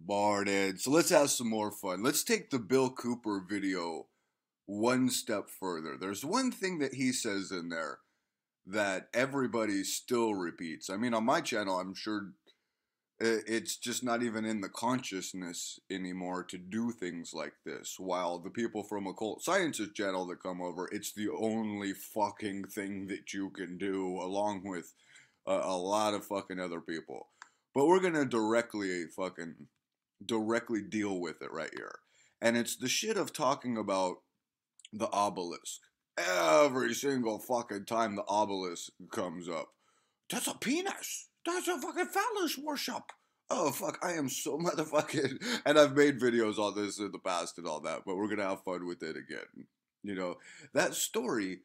Morning. So let's have some more fun. Let's take the Bill Cooper video one step further. There's one thing that he says in there that everybody still repeats. I mean, on my channel, I'm sure it's just not even in the consciousness anymore to do things like this. While the people from Occult Sciences channel that come over, it's the only fucking thing that you can do, along with a lot of fucking other people. But we're gonna directly deal with it right here. And it's the shit of talking about the obelisk. Every single fucking time the obelisk comes up. That's a penis. That's a fucking phallus worship. Oh, fuck, I am so motherfucking... And I've made videos on this in the past and all that, but we're gonna have fun with it again. You know, that story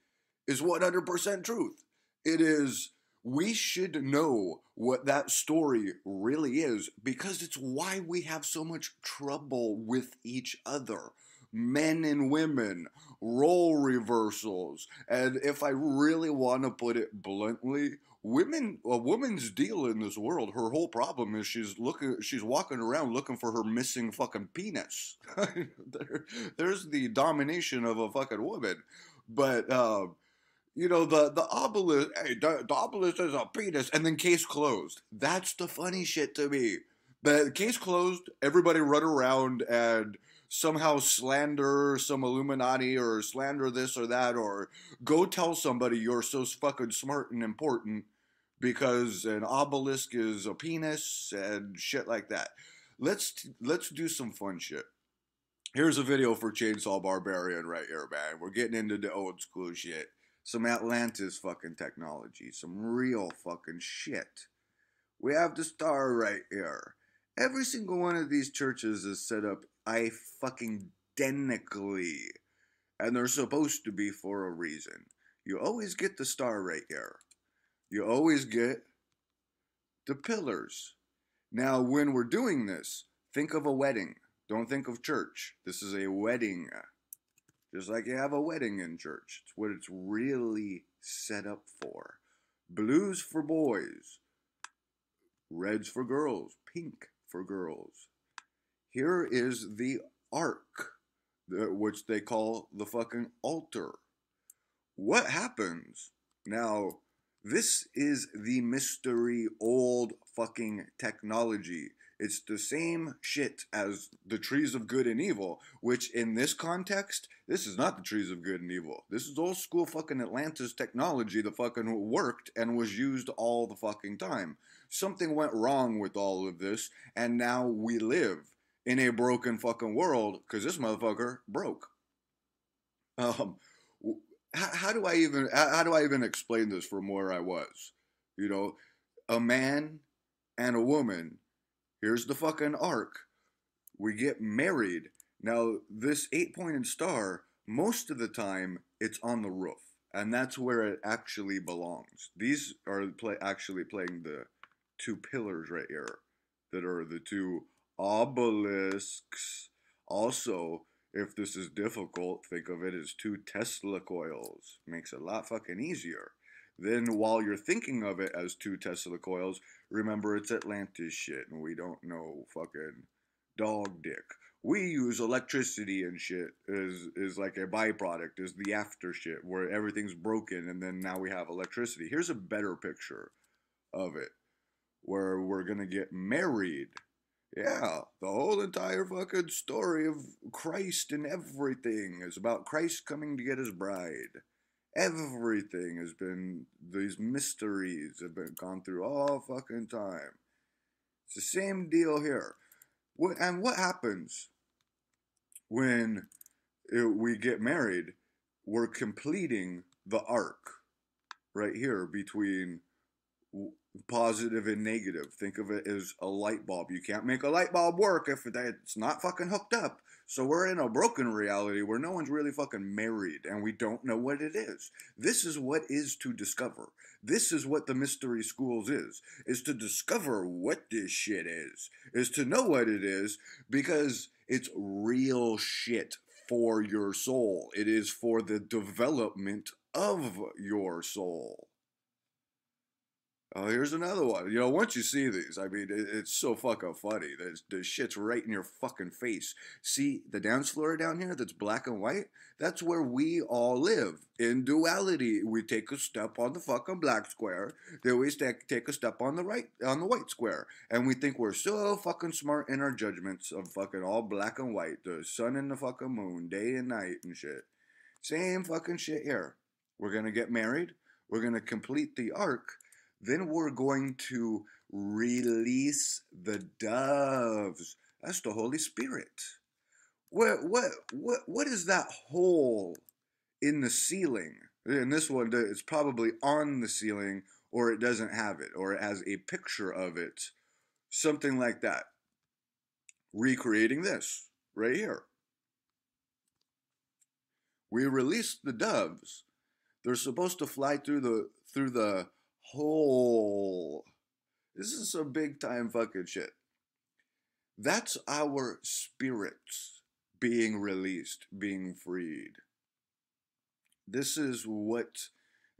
is 100% truth. It is... We should know what that story really is because it's why we have so much trouble with each other. Men and women, role reversals, and if I really want to put it bluntly, a woman's deal in this world, her whole problem is she's walking around looking for her missing fucking penis. There's the domination of a fucking woman, but you know, the obelisk, hey, the obelisk is a penis, and then case closed. That's the funny shit to me. The case closed, everybody run around and somehow slander some Illuminati or slander this or that, or go tell somebody you're so fucking smart and important because an obelisk is a penis and shit like that. Let's do some fun shit. Here's a video for Chainsaw Barbarian right here, man. We're getting into the old school shit. Some Atlantis fucking technology. Some real fucking shit. We have the star right here. Every single one of these churches is set up fucking identically. And they're supposed to be for a reason. You always get the star right here. You always get the pillars. Now, when we're doing this, think of a wedding. Don't think of church. This is a wedding. Just like you have a wedding in church. It's what it's really set up for. Blues for boys. Reds for girls. Pink for girls. Here is the ark, which they call the fucking altar. What happens? Now, this is the mystery old fucking technology. It's the same shit as the trees of good and evil, which in this context, this is not the trees of good and evil. This is old school fucking Atlantis technology that fucking worked and was used all the fucking time. Something went wrong with all of this, and now we live in a broken fucking world because this motherfucker broke. How do I even explain this from where I was? You know, a man and a woman. Here's the fucking ark. We get married. Now, this 8-pointed star, most of the time, it's on the roof. And that's where it actually belongs. These are actually playing the two pillars right here. That are the two obelisks. Also, if this is difficult, think of it as 2 Tesla coils. Makes it a lot fucking easier. Then while you're thinking of it as 2 Tesla coils, remember it's Atlantis shit and we don't know fucking dog dick. We use electricity and shit is like a byproduct, is the after shit where everything's broken and then now we have electricity. Here's a better picture of it where we're gonna get married. Yeah, the whole entire fucking story of Christ and everything is about Christ coming to get his bride. Everything has been, these mysteries have been gone through all fucking time. It's the same deal here. And what happens when we get married? We're completing the arc right here between positive and negative. Think of it as a light bulb. You can't make a light bulb work if it's not fucking hooked up. So we're in a broken reality where no one's really fucking married and we don't know what it is. This is what is to discover. This is what the mystery schools is to discover what this shit is to know what it is because it's real shit for your soul. It is for the development of your soul. Oh, here's another one. You know, once you see these, I mean, it's so fucking funny. The shit's right in your fucking face. See the dance floor down here that's black and white? That's where we all live. In duality, we take a step on the fucking black square, then we take a step on the white square. And we think we're so fucking smart in our judgments of fucking all black and white, the sun and the fucking moon, day and night and shit. Same fucking shit here. We're gonna get married, we're gonna complete the arc, then we're going to release the doves. That's the Holy Spirit. What is that hole in the ceiling? And this one is probably on the ceiling, or it doesn't have it, or it has a picture of it. Something like that. Recreating this right here. We released the doves. They're supposed to fly through the hole. This is some big time fucking shit. That's our spirits being released, being freed. This is what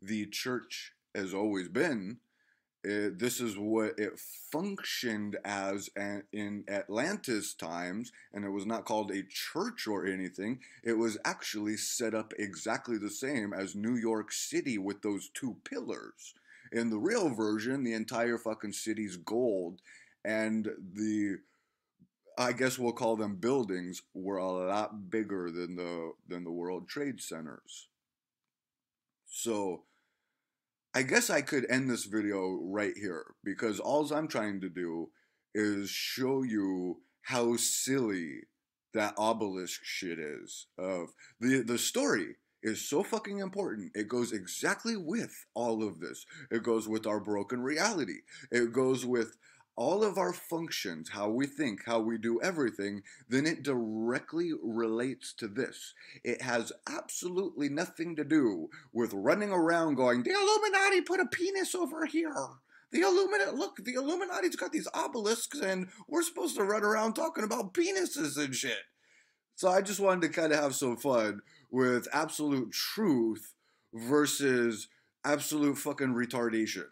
the church has always been. This is what it functioned as in Atlantis times, and it was not called a church or anything. It was actually set up exactly the same as New York City with those two pillars. In the real version, the entire fucking city's gold, and I guess we'll call them buildings, were a lot bigger than the World Trade Centers. So I guess I could end this video right here, because all I'm trying to do is show you how silly that obelisk shit is. Of the story is so fucking important. It goes exactly with all of this. It goes with our broken reality. It goes with all of our functions, how we think, how we do everything. Then it directly relates to this. It has absolutely nothing to do with running around going, the Illuminati put a penis over here. The Illuminati's got these obelisks, and we're supposed to run around talking about penises and shit. So I just wanted to kind of have some fun with absolute truth versus absolute fucking retardation.